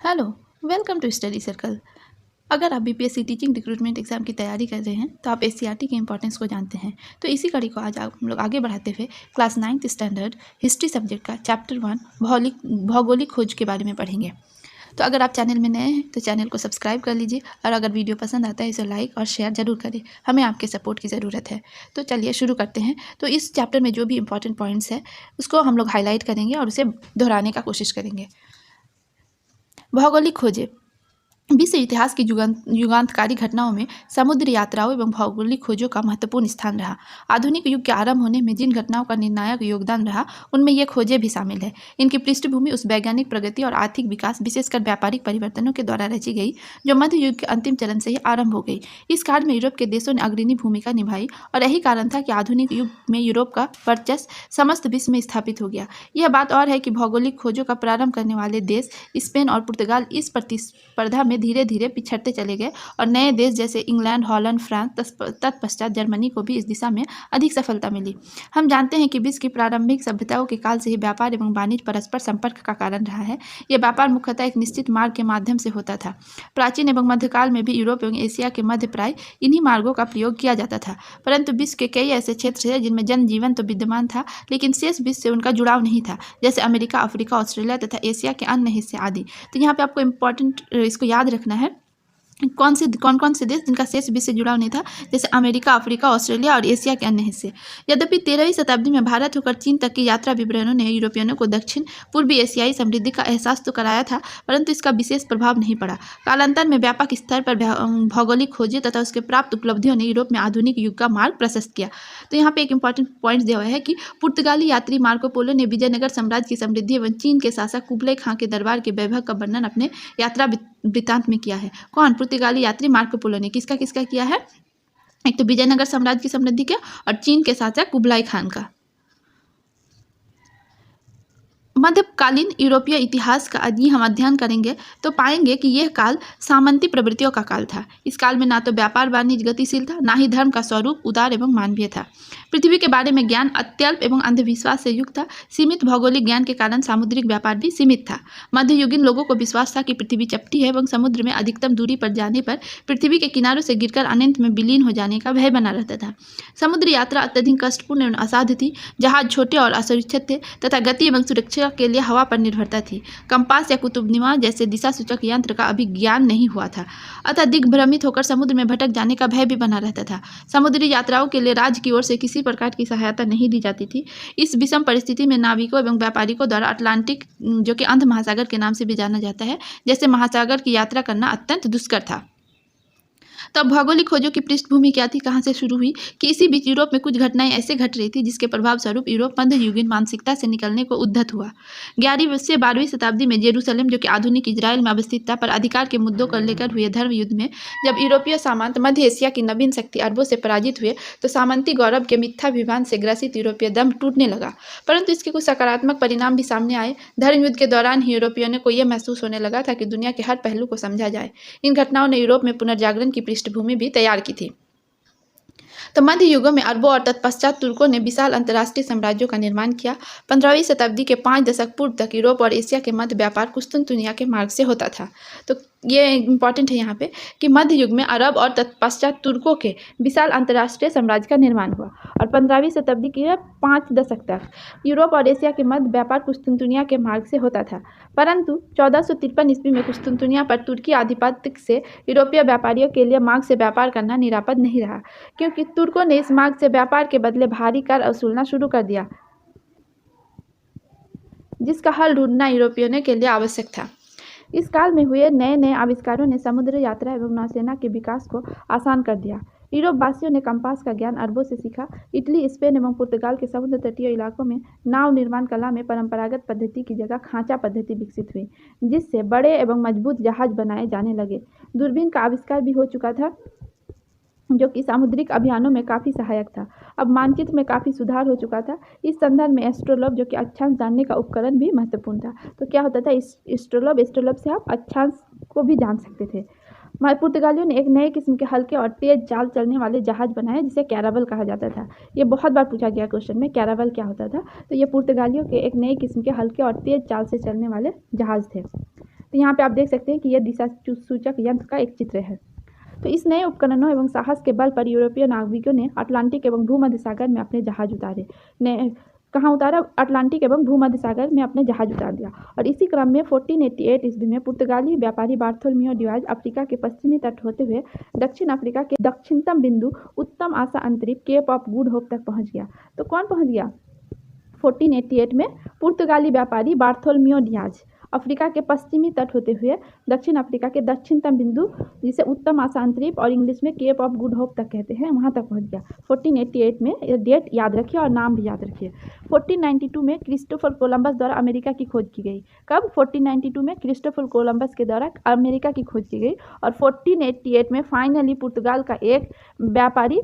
Hello, welcome to study circle. अगर आप BPSC teaching recruitment exam की तैयारी कर रहे हैं तो आप एससीईआरटी के इंपॉर्टेंस को जानते हैं। तो इसी कड़ी को आज हम लोग आगे बढ़ाते हुए class 9th standard history subject का चैप्टर 1 भौगोलिक खोज के बारे में पढ़ेंगे। तो अगर आप चैनल में नए हैं तो चैनल को सब्सक्राइब कर लीजिए और अगर वीडियो पसंद आता है इसे लाइक और शेयर जरूर करें। हमें आपके सपोर्ट की ज़रूरत है। तो चलिए शुरू करते हैं। तो इस चैप्टर में जो भी इंपॉर्टेंट पॉइंट्स है उसको हम लोग हाईलाइट करेंगे और उसे दोहराने का कोशिश करेंगे। भौगोलिक खोजें विश्व इतिहास की युगांतकारी घटनाओं में समुद्र यात्राओं एवं भौगोलिक खोजों का महत्वपूर्ण स्थान रहा। आधुनिक युग के आरंभ होने में जिन घटनाओं का निर्णायक योगदान रहा उनमें ये खोजें भी शामिल है। इनकी पृष्ठभूमि उस वैज्ञानिक प्रगति और आर्थिक विकास विशेषकर व्यापारिक परिवर्तनों के द्वारा रची गई जो मध्य युग के अंतिम चरण से ही आरंभ हो गई। इस काल में यूरोप के देशों ने अग्रणी भूमिका निभाई और यही कारण था कि आधुनिक युग में यूरोप का वर्चस्व समस्त विश्व में स्थापित हो गया। यह बात और है कि भौगोलिक खोजों का प्रारंभ करने वाले देश स्पेन और पुर्तगाल इस प्रतिस्पर्धा में धीरे धीरे पिछड़ते चले गए और नए देश जैसे इंग्लैंड, हॉलैंड, फ्रांस तत्पश्चात जर्मनी को भी इस दिशा में अधिक सफलता मिली। हम जानते हैं कि विश्व की प्रारंभिक सभ्यताओं के काल से ही व्यापार एवं वाणिज्य परस्पर संपर्क का कारण रहा है। यह व्यापार मुख्यतः एक निश्चित मार्ग के माध्यम से होता था। प्राचीन एवं मध्यकाल में भी यूरोप एवं एशिया के मध्य प्राय इन्हीं मार्गों का प्रयोग किया जाता था। परंतु विश्व के कई ऐसे क्षेत्र थे जिनमें जनजीवन तो विद्यमान था लेकिन शेष विश्व से उनका जुड़ाव नहीं था, जैसे अमेरिका, अफ्रीका, ऑस्ट्रेलिया तथा एशिया के अन्य हिस्से आदि। तो यहाँ पे आपको इम्पोर्टेंट इसको याद रखना है कौन कौन से देश जिनका शेष विश्व से जुड़ाव नहीं था, जैसे अमेरिका, अफ्रीका, ऑस्ट्रेलिया और एशिया के अन्य हिस्से। यद्यपि 13वीं शताब्दी में भारत होकर चीन तक की यात्रा विवरणों ने यूरोपियनों को दक्षिण पूर्वी एशियाई समृद्धि का एहसास तो कराया था, परंतु इसका विशेष प्रभाव नहीं पड़ा। कालांतर में व्यापक स्तर पर भौगोलिक खोजें तथा उसके प्राप्त उपलब्धियों ने यूरोप में आधुनिक युग का मार्ग प्रशस्त किया। तो यहाँ पे एक इंपॉर्टेंट पॉइंट दिया हुआ है कि पुर्तगाली यात्री मार्को पोलो ने विजयनगर साम्राज्य की समृद्धि एवं चीन के शासक कुबलई खां के दरबार के वैभव का वर्णन अपने यात्रा वृत्तांत में किया है। कौन? पुर्तगाली यात्री मार्को पोलो ने। किसका किसका किया है? एक तो विजयनगर साम्राज्य की समृद्धि का और चीन के शासक कुबलाई खान का। मध्यकालीन यूरोपीय इतिहास का यदि हम अध्ययन करेंगे तो पाएंगे कि यह काल सामंती प्रवृत्तियों का काल था। इस काल में ना तो व्यापार वाणिज्य गतिशील था, ना ही धर्म का स्वरूप उदार एवं मानवीय था। पृथ्वी के बारे में ज्ञान अत्यल्प एवं अंधविश्वास से युक्त था। सीमित भौगोलिक ज्ञान के कारण सामुद्रिक व्यापार भी सीमित था। मध्ययुगीन लोगों को विश्वास था कि पृथ्वी चपटी है एवं समुद्र में अधिकतम दूरी पर जाने पर पृथ्वी के किनारों से गिरकर अनंत में विलीन हो जाने का भय बना रहता था। समुद्र यात्रा अत्यधिक कष्टपूर्ण एवं असाध्य थी। जहाज छोटे और असुरक्षित थे तथा गति एवं सुरक्षा के लिए हवा पर निर्भरता थी। कंपास या कुतुबनुमा जैसे दिशा सूचक यंत्र का अभी ज्ञान नहीं हुआ था, अतः दिग्भ्रमित होकर समुद्र में भटक जाने का भय भी बना रहता था। समुद्री यात्राओं के लिए राज्य की ओर से किसी प्रकार की सहायता नहीं दी जाती थी। इस विषम परिस्थिति में नाविकों एवं व्यापारिकों द्वारा अटलांटिक, जो कि अंध महासागर के नाम से भी जाना जाता है, जैसे महासागर की यात्रा करना अत्यंत दुष्कर था। तब भौगोलिक खोजों की पृष्ठभूमि क्या थी, कहाँ से शुरू हुई कि इसी बीच यूरोप में कुछ घटनाएं ऐसे घट रही थी जिसके प्रभाव स्वरूप यूरोप मध्ययुगीन मानसिकता से निकलने को उद्धत हुआ। 11वीं से 12वीं शताब्दी में जेरूसलम, जो कि आधुनिक इजराइल में अवस्थित था, पर अधिकार के मुद्दों को लेकर हुए धर्म युद्ध में जब यूरोपीय सामंत मध्य एशिया की नवीन शक्ति अरबों से पराजित हुए तो सामंती गौरव के मिथ्याभिमान से ग्रसित यूरोपीय दम टूटने लगा। परंतु इसके कुछ सकारात्मक परिणाम भी सामने आए। धर्म युद्ध के दौरान ही यूरोपियों को यह महसूस होने लगा था कि दुनिया के हर पहलू को समझा जाए। इन घटनाओं ने यूरोप में पुनर्जागरण की पृष्ठभूमि भी तैयार की थी। तो मध्य युगों में अरबों और तत्पश्चात तुर्कों ने विशाल अंतर्राष्ट्रीय साम्राज्यों का निर्माण किया। 15वीं शताब्दी के 5 दशक पूर्व तक यूरोप और एशिया के मध्य व्यापार कुस्तुनतुनिया के मार्ग से होता था। तो ये इंपॉर्टेंट है यहाँ पे कि मध्य युग में अरब और तत्पश्चात तुर्कों के विशाल अंतर्राष्ट्रीय साम्राज्य का निर्माण हुआ और 15वीं शताब्दी के 5 दशक तक यूरोप और एशिया के मध्य व्यापार कुस्तुनतुनिया के मार्ग से होता था। परंतु 1453 ईस्वी में कुस्तुनतुनिया पर तुर्की आधिपत्य से यूरोपीय व्यापारियों के लिए मार्ग से व्यापार करना निरापद नहीं रहा, क्योंकि तुर्कों ने इस मार्ग से व्यापार के बदले भारी कर वसूलना शुरू कर दिया, जिसका हल ढूंढना यूरोपियों के लिए आवश्यक था। इस काल में हुए नए नए आविष्कारों ने समुद्र यात्रा एवं नौसेना के विकास को आसान कर दिया। यूरोप वासियों ने कंपास का ज्ञान अरबों से सीखा। इटली, स्पेन एवं पुर्तगाल के समुद्र तटीय इलाकों में नाव निर्माण कला में परंपरागत पद्धति की जगह खांचा पद्धति विकसित हुई, जिससे बड़े एवं मजबूत जहाज बनाए जाने लगे। दूरबीन का आविष्कार भी हो चुका था, जो कि सामुद्रिक अभियानों में काफ़ी सहायक था। अब मानचित्र में काफ़ी सुधार हो चुका था। इस संदर्भ में एस्ट्रोलॉब, जो कि अक्षांश जानने का उपकरण, भी महत्वपूर्ण था। तो क्या होता था एस्ट्रोलॉब से आप अक्षांश को भी जान सकते थे। पुर्तगालियों ने एक नए किस्म के हल्के और तेज चाल चलने वाले जहाज बनाए जिसे कैरावल कहा जाता था। ये बहुत बार पूछा गया क्वेश्चन में, कैरावल क्या होता था। तो ये पुर्तगालियों के एक नए किस्म के हल्के और तेज चाल से चलने वाले जहाज थे। तो यहाँ पे आप देख सकते हैं कि यह दिशा सूचक यंत्र का एक चित्र है। तो इस नए उपकरणों एवं साहस के बल पर यूरोपीय नाविकों ने अटलांटिक एवं भूमध्य सागर में अपने जहाज उतारे। ने कहाँ उतारा? अटलांटिक एवं भूमध्य सागर में अपने जहाज उतार दिया। और इसी क्रम में 1488 ईस्वी में पुर्तगाली व्यापारी बार्थोलोम्यू डियाज अफ्रीका के पश्चिमी तट होते हुए दक्षिण अफ्रीका के दक्षिणतम बिंदु उत्तम आशा अंतरीप केप ऑफ गुड होप तक पहुंच गया। तो कौन पहुंच गया? 1488 में पुर्तगाली व्यापारी बार्थोलोम्यू डियाज अफ्रीका के पश्चिमी तट होते हुए दक्षिण अफ्रीका के दक्षिणतम बिंदु, जिसे उत्तम आशा अंतरीप और इंग्लिश में केप ऑफ गुड होप तक कहते हैं, वहां तक पहुंच गया। 1488 में डेट याद रखिए और नाम भी याद रखिए। 1492 में क्रिस्टोफर कोलंबस द्वारा अमेरिका की खोज की गई। कब? 1492 में क्रिस्टोफर कोलंबस के द्वारा अमेरिका की खोज की गई। और 1488 में फाइनली पुर्तगाल का एक व्यापारी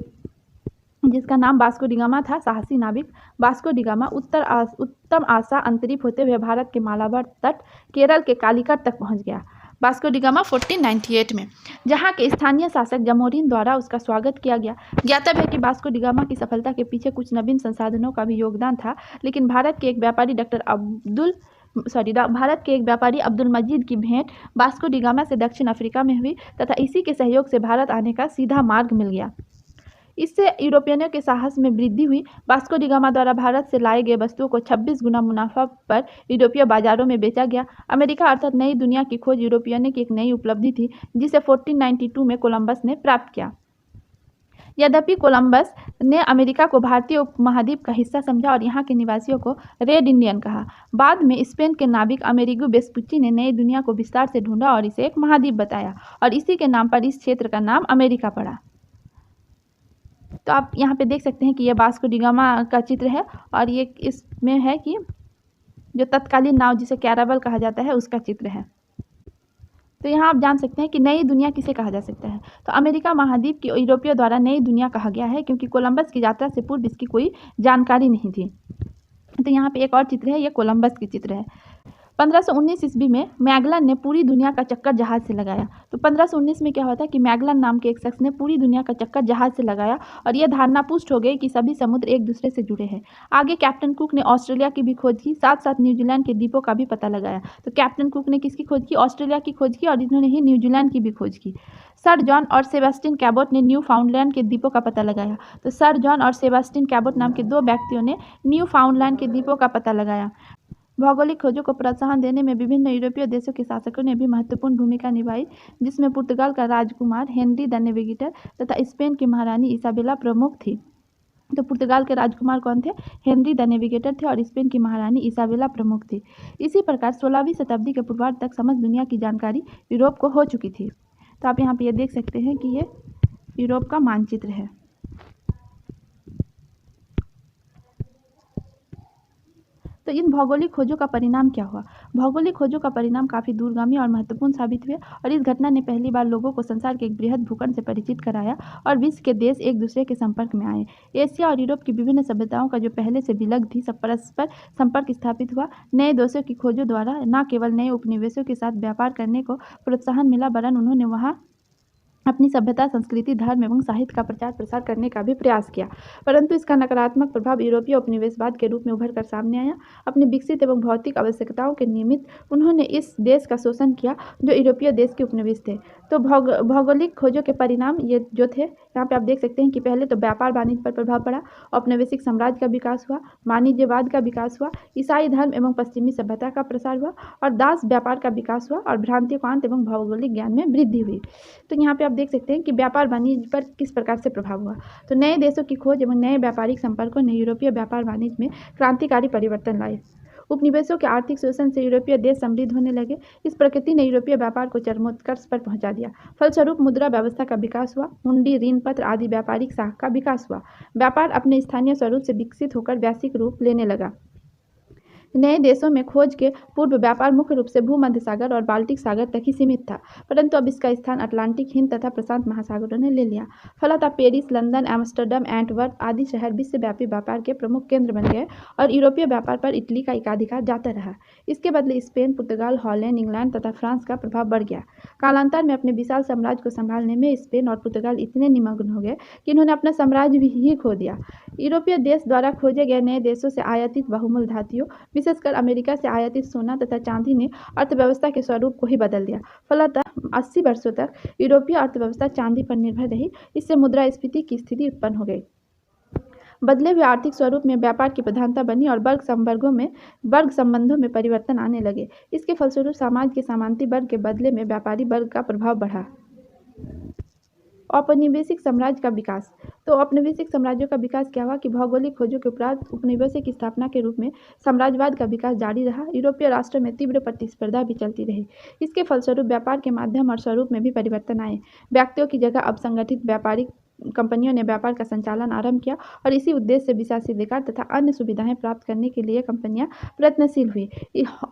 जिसका नाम वास्को डी गामा था, साहसी नाविक वास्को डी गामा उत्तम आशा अंतरीप होते हुए भारत के मालाबार तट केरल के कालीकट तक पहुंच गया। वास्को डी गामा 1498 में, जहां के स्थानीय शासक जमोरिन द्वारा उसका स्वागत किया गया। ज्ञातव्य है कि वास्को डी गामा की सफलता के पीछे कुछ नवीन संसाधनों का भी योगदान था, लेकिन भारत के एक व्यापारी अब्दुल मजीद की भेंट वास्को डी गामा से दक्षिण अफ्रीका में हुई तथा इसी के सहयोग से भारत आने का सीधा मार्ग मिल गया। इससे यूरोपियनों के साहस में वृद्धि हुई। वास्को डी गामा द्वारा भारत से लाए गए वस्तुओं को 26 गुना मुनाफा पर यूरोपीय बाजारों में बेचा गया। अमेरिका अर्थात नई दुनिया की खोज यूरोपियनों की एक नई उपलब्धि थी, जिसे 1492 में कोलंबस ने प्राप्त किया। यद्यपि कोलंबस ने अमेरिका को भारतीय उपमहाद्वीप का हिस्सा समझा और यहाँ के निवासियों को रेड इंडियन कहा। बाद में स्पेन के नाविक अमेरिगो वेस्पुची ने नई दुनिया को विस्तार से ढूंढा और इसे एक महाद्वीप बताया और इसी के नाम पर इस क्षेत्र का नाम अमेरिका पड़ा। तो आप यहाँ पे देख सकते हैं कि यह वास्को डी गामा का चित्र है और ये इसमें है कि जो तत्कालीन नाव जिसे कैरावल कहा जाता है उसका चित्र है। तो यहाँ आप जान सकते हैं कि नई दुनिया किसे कहा जा सकता है। तो अमेरिका महाद्वीप की यूरोपियों द्वारा नई दुनिया कहा गया है क्योंकि कोलंबस की यात्रा से पूर्व इसकी कोई जानकारी नहीं थी। तो यहाँ पे एक और चित्र है, ये कोलंबस की चित्र है। 1519 ईस्वी में मैगलन ने पूरी दुनिया का चक्कर जहाज से लगाया। तो 1519 में क्या होता है कि मैगलन नाम के एक शख्स ने पूरी दुनिया का चक्कर जहाज से लगाया और यह धारणा पुष्ट हो गई कि सभी समुद्र एक दूसरे से जुड़े हैं। आगे कैप्टन कुक ने ऑस्ट्रेलिया की भी खोज की, साथ साथ न्यूजीलैंड के द्वीपों का भी पता लगाया। तो कैप्टन कुक ने किसकी खोज की? ऑस्ट्रेलिया की खोज की और इन्होंने ही न्यूजीलैंड की भी खोज की। सर जॉन और सेबेस्टियन कैबोट ने न्यू फाउंडलैंड के द्वीपों का पता लगाया। तो सर जॉन और सेबेस्टियन कैबोट नाम के दो व्यक्तियों ने न्यू फाउंडलैंड के द्वीपों का पता लगाया। भौगोलिक खोजों को प्रोत्साहन देने में विभिन्न यूरोपीय देशों के शासकों ने भी महत्वपूर्ण भूमिका निभाई, जिसमें पुर्तगाल का राजकुमार हेनरी द नेविगेटर तथा स्पेन की महारानी इसाबेला प्रमुख थी। तो पुर्तगाल के राजकुमार कौन थे? हेनरी द नेविगेटर थे और स्पेन की महारानी इसाबेला प्रमुख थी। इसी प्रकार 16वीं शताब्दी के पूर्वार्ध तक समस्त दुनिया की जानकारी यूरोप को हो चुकी थी। तो आप यहाँ पे ये देख सकते हैं कि ये यूरोप का मानचित्र है। तो इन भौगोलिक खोजों का परिणाम क्या हुआ? भौगोलिक खोजों का परिणाम काफ़ी दूरगामी और महत्वपूर्ण साबित हुए और इस घटना ने पहली बार लोगों को संसार के एक बृहद भूखंड से परिचित कराया और विश्व के देश एक दूसरे के संपर्क में आए। एशिया और यूरोप की विभिन्न सभ्यताओं का जो पहले से विलग थी, सब परस्पर संपर्क स्थापित हुआ। नए देशों की खोजों द्वारा न केवल नए उपनिवेशों के साथ व्यापार करने को प्रोत्साहन मिला, वरन उन्होंने वहाँ अपनी सभ्यता, संस्कृति, धर्म एवं साहित्य का प्रचार प्रसार करने का भी प्रयास किया, परंतु इसका नकारात्मक प्रभाव यूरोपीय उपनिवेशवाद के रूप में उभर कर सामने आया। अपनी विकसित एवं भौतिक आवश्यकताओं के निमित्त उन्होंने इस देश का शोषण किया जो यूरोपीय देश के उपनिवेश थे। तो भौगोलिक खोजों के परिणाम ये जो थे, यहाँ पे आप देख सकते हैं कि पहले तो व्यापार वाणिज्य पर प्रभाव पड़ा, औपनिवेशिक साम्राज्य का विकास हुआ, वाणिज्यवाद का विकास हुआ, ईसाई धर्म एवं पश्चिमी सभ्यता का प्रसार हुआ और दास व्यापार का विकास हुआ और भ्रांतिकांत एवं भौगोलिक ज्ञान में वृद्धि हुई। तो यहाँ पे आप देख सकते हैं कि व्यापार वाणिज्य पर किस प्रकार से प्रभाव हुआ। तो नए देशों की खोज एवं नए व्यापारिक संपर्कों ने यूरोपीय व्यापार वाणिज्य में क्रांतिकारी परिवर्तन लाए। उपनिवेशों के आर्थिक शोषण से यूरोपीय देश समृद्ध होने लगे। इस प्रकृति ने यूरोपीय व्यापार को चरमोत्कर्ष पर पहुंचा दिया। फलस्वरूप मुद्रा व्यवस्था का विकास हुआ, हुंडी, ऋण पत्र आदि व्यापारिक शाख का विकास हुआ। व्यापार अपने स्थानीय स्वरूप से विकसित होकर वैश्विक रूप लेने लगा। नए देशों में खोज के पूर्व व्यापार मुख्य रूप से भूमध्य सागर और बाल्टिक सागर तक ही सीमित था, परंतु अब इसका स्थान अटलांटिक, हिंद तथा प्रशांत महासागरों ने ले लिया। फलतः पेरिस, लंदन, एम्स्टर्डम, एंटवर्प आदि शहर विश्वव्यापी व्यापार के प्रमुख केंद्र बन गए और यूरोपीय व्यापार पर इटली का एकाधिकार जाता रहा। इसके बदले स्पेन, पुर्तगाल, हॉलैंड, इंग्लैंड तथा फ्रांस का प्रभाव बढ़ गया। कालांतर में अपने विशाल साम्राज्य को संभालने में स्पेन और पुर्तगाल इतने निमग्न हो गए कि इन्होंने अपना साम्राज्य भी ही खो दिया। यूरोपीय देश द्वारा खोजे गए नए देशों से आयातित बहुमूल्य धातुओं, विशेषकर अमेरिका से आयातित सोना तथा चांदी ने अर्थव्यवस्था के स्वरूप को ही बदल दिया। फलतः 80 वर्षों तक यूरोपीय अर्थव्यवस्था चांदी पर निर्भर रही। इससे मुद्रास्फीति की स्थिति उत्पन्न हो गई। बदले हुए आर्थिक स्वरूप में व्यापार की प्रधानता बनी और वर्ग संबंधों में परिवर्तन आने लगे। इसके फलस्वरूप समाज के सामंती वर्ग के बदले में व्यापारी वर्ग का प्रभाव बढ़ा। औपनिवेशिक साम्राज्य का विकास। तो औपनिवेशिक साम्राज्यों का विकास क्या हुआ कि भौगोलिक खोजों के उपरांत उपनिवेशों की स्थापना के रूप में साम्राज्यवाद का विकास जारी रहा। यूरोपीय राष्ट्रों में तीव्र प्रतिस्पर्धा भी चलती रही। इसके फलस्वरूप व्यापार के माध्यम और स्वरूप में भी परिवर्तन आए। व्यक्तियों की जगह अब संगठित व्यापारिक कंपनियों ने व्यापार का संचालन आरंभ किया और इसी उद्देश्य से विशेषाधिकार तथा अन्य सुविधाएं प्राप्त करने के लिए कंपनियां प्रयत्नशील हुई।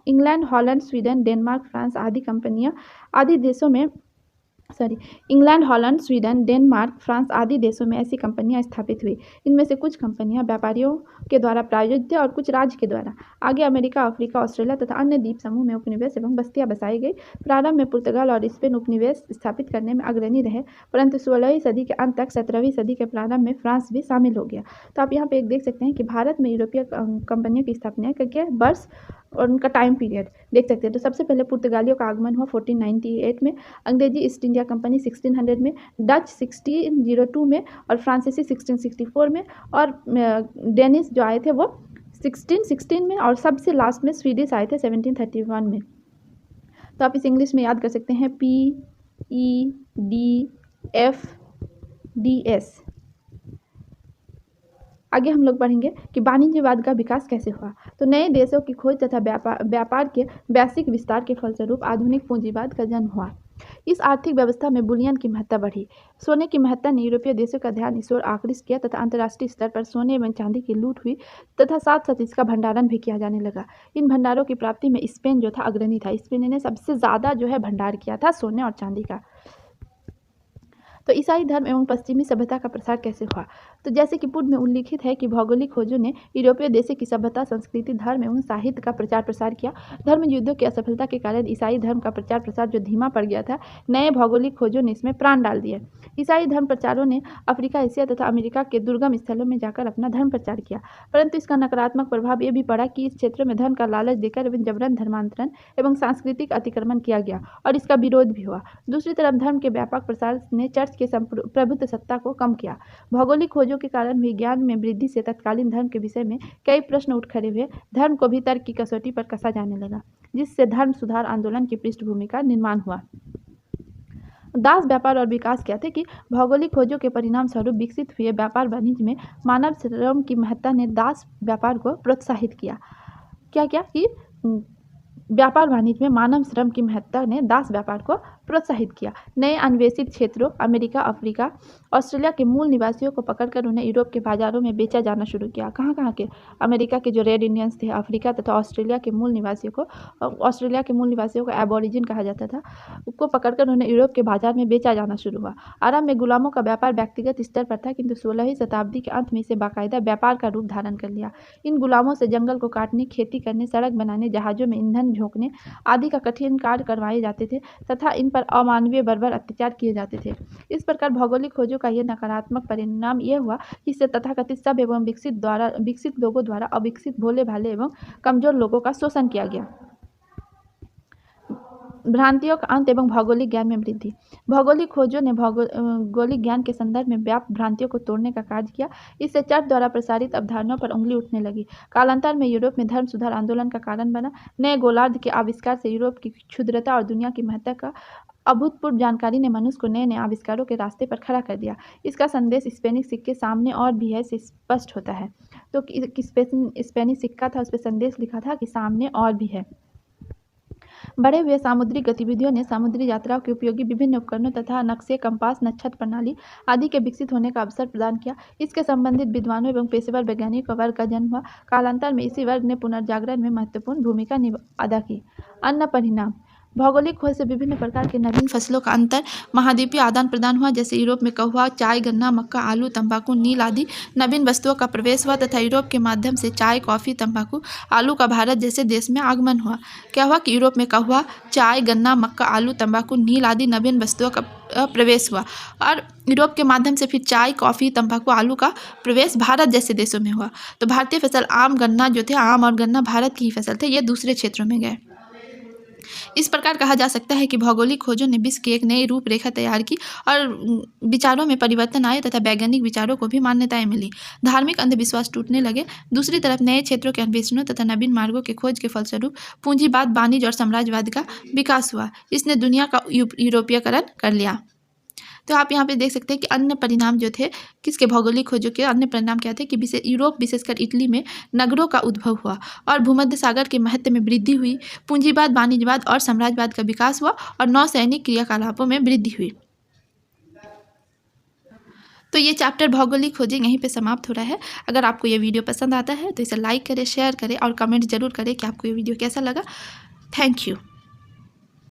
England, Holland, Sweden, Denmark, France आदि देशों में ऐसी कंपनियां स्थापित हुई। इनमें से कुछ कंपनियां व्यापारियों के द्वारा प्रायोजित और कुछ राज्य के द्वारा। आगे अमेरिका, अफ्रीका, ऑस्ट्रेलिया तथा अन्य द्वीप समूह में उपनिवेश एवं बस्तियां बसाई गई। प्रारंभ में पुर्तगाल और स्पेन उपनिवेश स्थापित करने में अग्रणी रहे, परंतु 16वीं सदी के अंत तक 17वीं सदी के प्रारंभ में फ्रांस भी शामिल हो गया। तो आप यहाँ पे एक देख सकते हैं कि भारत में यूरोपीय कंपनियों की स्थापना करके वर्ष और उनका टाइम पीरियड देख सकते हैं। तो सबसे पहले पुर्तगालियों का आगमन हुआ 1498 में, अंग्रेजी ईस्ट इंडिया कंपनी 1600 में, डच 1602 में और फ्रांसीसी 1664 में और डेनिश जो आए थे वो 1616 में और सबसे लास्ट में स्वीडिश आए थे 1731 में। तो आप इस इंग्लिश में याद कर सकते हैं PEDFDS। आगे हम लोग पढ़ेंगे कि वाणिज्यवाद का विकास कैसे हुआ। तो नए देशों की खोज तथा व्यापार के वैश्विक विस्तार के फलस्वरूप आधुनिक पूंजीवाद का जन्म हुआ। इस आर्थिक व्यवस्था में बुलियन की महत्ता बढ़ी। सोने की महत्ता ने यूरोपीय देशों का ध्यान इस ओर आकृष्ट किया तथा अंतर्राष्ट्रीय स्तर पर सोने एवं चांदी की लूट हुई तथा साथ साथ इसका भंडारण भी किया जाने लगा। इन भंडारों की प्राप्ति में स्पेन जो था अग्रणी था। स्पेन ने सबसे ज़्यादा जो है भंडार किया था सोने और चांदी का। तो ईसाई धर्म एवं पश्चिमी सभ्यता का प्रसार कैसे हुआ। तो जैसे कि पूर्व में उल्लिखित है कि भौगोलिक खोजों ने यूरोपीय देशों की सभ्यता, संस्कृति, धर्म एवं साहित्य का प्रचार प्रसार किया। धर्म युद्धों की असफलता के कारण ईसाई धर्म का प्रचार प्रसार जो धीमा पड़ गया था, नए भौगोलिक खोजों ने इसमें प्राण डाल दिए। ईसाई धर्म प्रचारों ने अफ्रीका, एशिया तथा अमेरिका के दुर्गम स्थलों में जाकर अपना धर्म प्रचार किया, परंतु इसका नकारात्मक प्रभाव ये भी पड़ा कि इस क्षेत्र में धन का लालच देकर एवं जबरन धर्मांतरण एवं सांस्कृतिक अतिक्रमण किया गया और इसका विरोध भी हुआ। दूसरी तरफ धर्म के व्यापक प्रसार ने चर्च के प्रभुत्व सत्ता को कम किया। भौगोलिक खोजों के कारण विज्ञान में वृद्धि से तत्कालीन धर्म के विषय में कई प्रश्न उठ खड़े हुए। धर्म को भी तर्क की कसौटी पर कसा जाने लगा, जिससे धर्म सुधार आंदोलन की पृष्ठभूमि का निर्माण हुआ। दास व्यापार और विकास क्या थे कि भौगोलिक खोजों के परिणाम स्वरूप विकसित हुए व्यापार वाणिज्य में मानव श्रम की महत्ता ने दास व्यापार को प्रोत्साहित किया। क्या कि व्यापार वाणिज्य में मानव श्रम की महत्ता ने दास व्यापार को प्रोत्साहित किया। नए अन्वेषित क्षेत्रों अमेरिका, अफ्रीका, ऑस्ट्रेलिया के मूल निवासियों को पकड़कर उन्हें यूरोप के बाजारों में बेचा जाना शुरू किया। कहाँ के? अमेरिका के जो रेड इंडियंस थे, अफ्रीका तथा ऑस्ट्रेलिया के मूल निवासियों को एबोरिजिन कहा जाता था, उसको पकड़कर उन्हें यूरोप के बाजार में बेचा जाना शुरू हुआ। आरंभ में गुलामों का व्यापार व्यक्तिगत स्तर पर था, किंतु 16वीं शताब्दी के अंत में इसे बाकायदा व्यापार का रूप धारण कर लिया। इन गुलामों से जंगल को काटने, खेती करने, सड़क बनाने, जहाजों में ईंधन झोंकने आदि का कठिन कार्य करवाए जाते थे तथा इन पर अमानवीय बर्बर अत्याचार किए जाते थे। इस प्रकार भौगोलिक खोजों का यह नकारात्मक परिणाम यह हुआ कि इससे तथाकथित सभ्य एवं विकसित लोगों द्वारा अविकसित, भोले भाले एवं कमजोर लोगों का शोषण किया गया। भ्रांतियों का अंत एवं भौगोलिक ज्ञान में वृद्धि। भौगोलिक खोजों ने भौगोलिक ज्ञान के संदर्भ में व्याप्त भ्रांतियों को तोड़ने का कार्य किया। इससे चर्च द्वारा प्रसारित अवधारणाओं पर उंगली उठने लगी। कालांतर में यूरोप में धर्म सुधार आंदोलन का कारण बना। नए गोलार्ध के आविष्कार से यूरोप की क्षुद्रता और दुनिया की महत्ता का अभूतपूर्व जानकारी ने मनुष्य को नए नए आविष्कारों के रास्ते पर खड़ा कर दिया। इसका संदेश स्पेनिश सिक्के सामने और भी है से स्पष्ट होता है। तो स्पेनिश सिक्का था, उस पर संदेश लिखा था कि सामने और भी है। बढ़े हुए सामुद्रिक गतिविधियों ने समुद्री यात्राओं के उपयोगी विभिन्न उपकरणों तथा नक्शे, कंपास, नक्षत्र प्रणाली आदि के विकसित होने का अवसर प्रदान किया। इसके संबंधित विद्वानों एवं पेशेवर वैज्ञानिक वर्ग का जन्म हुआ। कालांतर में इसी वर्ग ने पुनर्जागरण में महत्वपूर्ण भूमिका अदा की। अन्य परिणाम। भौगोलिक खोज से विभिन्न प्रकार के नवीन फसलों का अंतर महाद्वीपीय आदान प्रदान हुआ, जैसे यूरोप में कहुआ, चाय, गन्ना, मक्का, आलू, तंबाकू, नील आदि नवीन वस्तुओं का प्रवेश हुआ तथा यूरोप के माध्यम से चाय, कॉफ़ी, तंबाकू, आलू का भारत जैसे देश में आगमन हुआ। क्या हुआ कि यूरोप में कहुआ, चाय, गन्ना, मक्का, आलू, तंबाकू, नील आदि नवीन वस्तुओं का प्रवेश हुआ और यूरोप के माध्यम से फिर चाय, कॉफ़ी, तंबाकू, आलू का प्रवेश भारत जैसे देशों में हुआ। तो भारतीय फसल आम, गन्ना जो थे, आम और गन्ना भारत की ही फसल थे, ये दूसरे क्षेत्रों में गए। इस प्रकार कहा जा सकता है कि भौगोलिक खोजों ने विश्व की एक नई रूपरेखा तैयार की और विचारों में परिवर्तन आए तथा वैज्ञानिक विचारों को भी मान्यताएं मिली। धार्मिक अंधविश्वास टूटने लगे। दूसरी तरफ नए क्षेत्रों के अन्वेषणों तथा नवीन मार्गों के खोज के फलस्वरूप पूंजीवाद, वाणिज्य और साम्राज्यवाद का विकास हुआ। इसने दुनिया का यूरोपीयकरण कर लिया। तो आप यहाँ पे देख सकते हैं कि अन्य परिणाम जो थे किसके, भौगोलिक खोजों के अन्य परिणाम क्या थे कि यूरोप विशेषकर इटली में नगरों का उद्भव हुआ और भूमध्य सागर के महत्व में वृद्धि हुई। पूंजीवाद, वाणिज्यवाद और साम्राज्यवाद का विकास हुआ और नौसैनिक क्रियाकलापों में वृद्धि हुई। तो ये चैप्टर भौगोलिक खोजें यहीं पे समाप्त हो रहा है। अगर आपको ये वीडियो पसंद आता है तो इसे लाइक करें, शेयर करें और कमेंट जरूर करें कि आपको ये वीडियो कैसा लगा। Thank you.